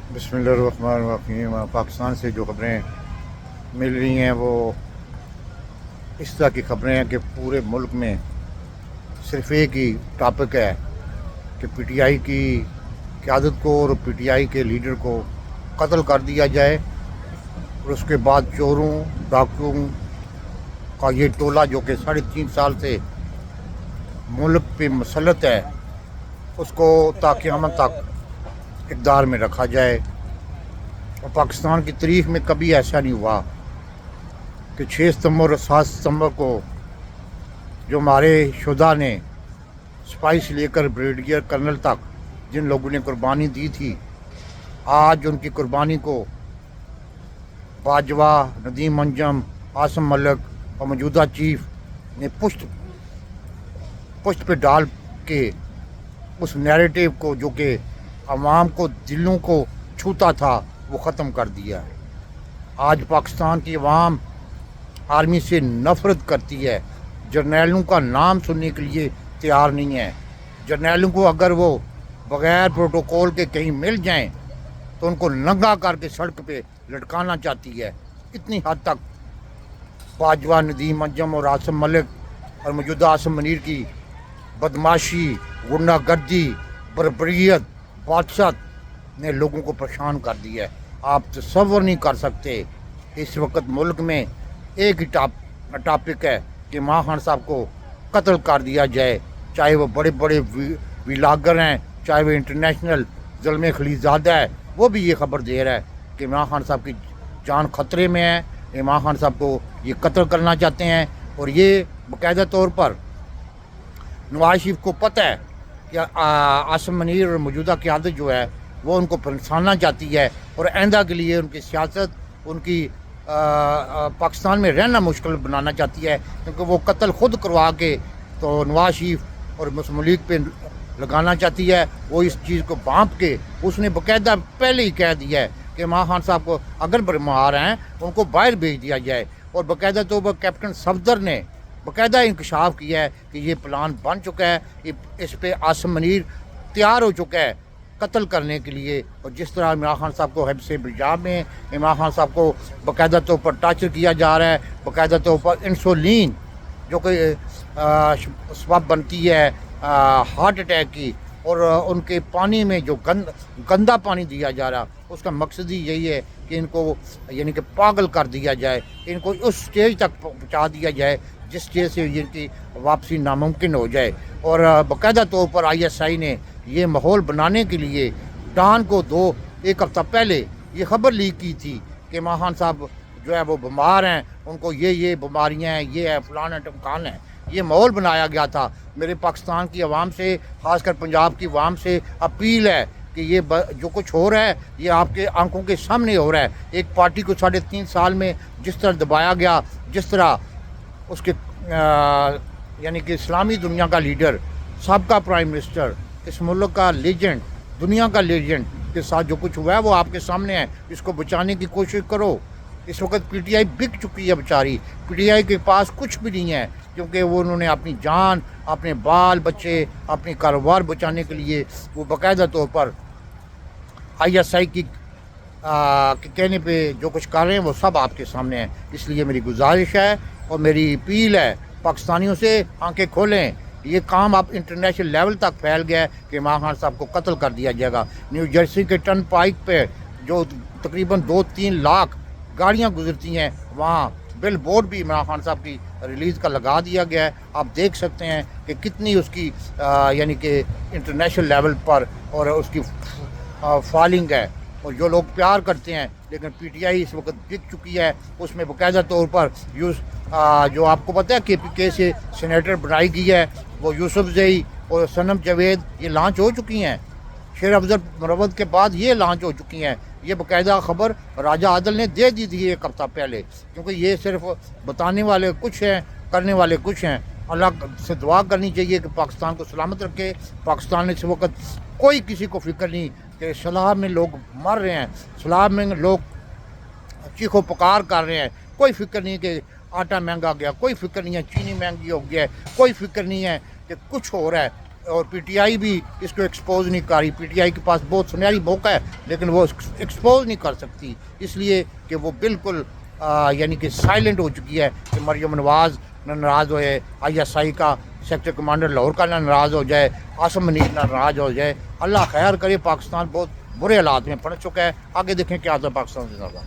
बिस्मिल्लाहिर्रहमानिर्रहीम। पाकिस्तान से जो खबरें मिल रही हैं वो इस तरह की खबरें हैं कि पूरे मुल्क में सिर्फ एक ही टॉपिक है कि पीटीआई की क़यादत को और पीटीआई के लीडर को कत्ल कर दिया जाए, और उसके बाद चोरों डाकुओं का ये टोला जो कि 3.5 साल से मुल्क पे मुसल्लत है, उसको ताक़यामत तक इक़्तिदार में रखा जाए। और पाकिस्तान की तारीख़ में कभी ऐसा नहीं हुआ कि 6 सितंबर और 7 सितंबर को जो हमारे शुहदा ने सिपाही से लेकर ब्रिगेडियर कर्नल तक जिन लोगों ने कुर्बानी दी थी, आज उनकी कुर्बानी को बाजवा, नदीम अंजम, आसम मलिक और मौजूदा चीफ ने पुष्ट पे डाल के उस नैरेटिव को जो कि अवाम को दिलों को छूता था वो ख़त्म कर दिया है। आज पाकिस्तान की अवाम आर्मी से नफ़रत करती है, जर्नैलों का नाम सुनने के लिए तैयार नहीं है। जर्नैलों को अगर वो बग़ैर प्रोटोकॉल के कहीं मिल जाएं तो उनको नंगा करके सड़क पे लटकाना चाहती है। इतनी हद तक बाजवा, नदीम अंजम और आसम मलिक और मौजूदा आसम मनीर की बदमाशी, गुंडागर्दी, बर्बरियत, बादशाह ने लोगों को परेशान कर दिया है। आप तसव्वुर नहीं कर सकते। इस वक्त मुल्क में एक ही टॉपिक है कि इमरान खान साहब को कत्ल कर दिया जाए, चाहे वो बड़े बड़े व्लॉगर हैं, चाहे वो इंटरनेशनल ज़ुल्म खलीज़ादा है, वो भी ये खबर दे रहा है कि इमरान खान साहब की जान ख़तरे में है। इमरान खान साहब को ये कत्ल करना चाहते हैं, और ये बाकायदा तौर पर नवाज शरीफ को पता है कि आसम मनीर और मौजूदा क़यादत जो है वो उनको फंसाना चाहती है, और आइंदा के लिए उनकी सियासत, उनकी पाकिस्तान में रहना मुश्किल बनाना चाहती है, क्योंकि वो कत्ल खुद करवा के तो नवाज शरीफ और मुस्लिम लीग पे लगाना चाहती है। वो इस चीज़ को भांप के उसने बाकायदा पहले ही कह दिया है कि इमरान खान साहब को अगर बीमार हैं उनको बाहर भेज दिया जाए। और बाकायदा तो वो कैप्टन सफदर ने बाकायदा इंकशाफ किया है कि ये प्लान बन चुका है, इस पे आसम मनीर तैयार हो चुका है कत्ल करने के लिए। और जिस तरह इमरान खान साहब को हिब्स पंजाब में इमरान खान साहब को बाकायदा तौर पर टार्चर किया जा रहा है, बाकायदा तौर पर इंसुलिन जो कि सबब बनती है हार्ट अटैक की, और उनके पानी में जो गंदा पानी दिया जा रहा, उसका मकसद ही यही है कि इनको यानी कि पागल कर दिया जाए, इनको उस स्टेज तक पहुँचा दिया जाए जिस स्टेज से इनकी वापसी नामुमकिन हो जाए। और बाकायदा तौर पर ISI ने ये माहौल बनाने के लिए डॉन को एक हफ़्ता पहले ये ख़बर लीक की थी कि इमरान खान साहब जो है वो बीमार हैं, उनको ये बीमारियां हैं, ये है फलान है टमकान है। ये माहौल बनाया गया था। मेरे पाकिस्तान की आवाम से, ख़ासकर पंजाब की आवाम से अपील है कि ये जो कुछ हो रहा है ये आपके आंखों के सामने हो रहा है। एक पार्टी को 3.5 साल में जिस तरह दबाया गया, जिस तरह उसके यानी कि इस्लामी दुनिया का लीडर, सबका प्राइम मिनिस्टर, इस मुल्क का लेजेंड, दुनिया का लेजेंड के साथ जो कुछ हुआ है वो आपके सामने है। इसको बचाने की कोशिश करो। इस वक्त पीटीआई बिक चुकी है बेचारी। पीटीआई के पास कुछ भी नहीं है, क्योंकि वो उन्होंने अपनी जान, अपने बाल बच्चे, अपने कारोबार बचाने के लिए वो बाकायदा तौर पर ISI की के कहने पे जो कुछ कर रहे हैं वो सब आपके सामने है। इसलिए मेरी गुजारिश है और मेरी अपील है पाकिस्तानियों से, आंखें खोलें। ये काम अब इंटरनेशनल लेवल तक फैल गया है कि इमरान खान साहब को कत्ल कर दिया जाएगा। न्यू जर्सी के टर्न पाइक पे जो तकरीबन 2-3 लाख गाड़ियाँ गुजरती हैं, वहाँ बिल बोर्ड भी इमरान खान साहब की रिलीज़ का लगा दिया गया है। आप देख सकते हैं कि कितनी उसकी यानी कि इंटरनेशनल लेवल पर और उसकी फॉलोइंग है। और जो लोग प्यार करते हैं, लेकिन पीटीआई इस वक्त बिक चुकी है। उसमें बाकायदा तौर पर जो आपको पता है KPK से सीनेटर बनाई गई है, वो यूसुफ जई और सनम जावेद ये लॉन्च हो चुकी हैं। शेर अफजल मरवत के बाद ये लॉन्च हो चुकी हैं। ये बाकायदा ख़बर राजा आदिल ने दे दी थी एक हफ़्ता पहले, क्योंकि ये सिर्फ बताने वाले कुछ हैं, करने वाले कुछ हैं। अल्लाह से दुआ करनी चाहिए कि पाकिस्तान को सलामत रखे। पाकिस्तान में इस वक्त कोई किसी को फिक्र नहीं कि सलाह में लोग मर रहे हैं, सलाह में लोग चीखो पुकार कर रहे हैं। कोई फिक्र नहीं कि आटा महंगा गया, कोई फिक्र नहीं है चीनी महंगी हो गया है, कोई फिक्र नहीं है कि कुछ हो रहा है। اور پی ٹی آئی بھی اس کو ایکسپوز نہیں کر رہی. پی ٹی آئی کے پاس بہت سنہری موقع ہے لیکن وہ ایکسپوز نہیں کر سکتی اس لیے کہ وہ بالکل یعنی کہ سائلنٹ ہو چکی ہے کہ مریم نواز نہ ناراض ہوئے, آئی ایس آئی کا سیکٹر کمانڈر لاہور کا نہ ناراض ہو جائے, عاصم منیر نہ ناراض ہو جائے. اللہ خیر کرے, پاکستان بہت برے حالات میں پڑ چکا ہے. آگے دیکھیں کیا ہوتا ہے پاکستان سے زیادہ.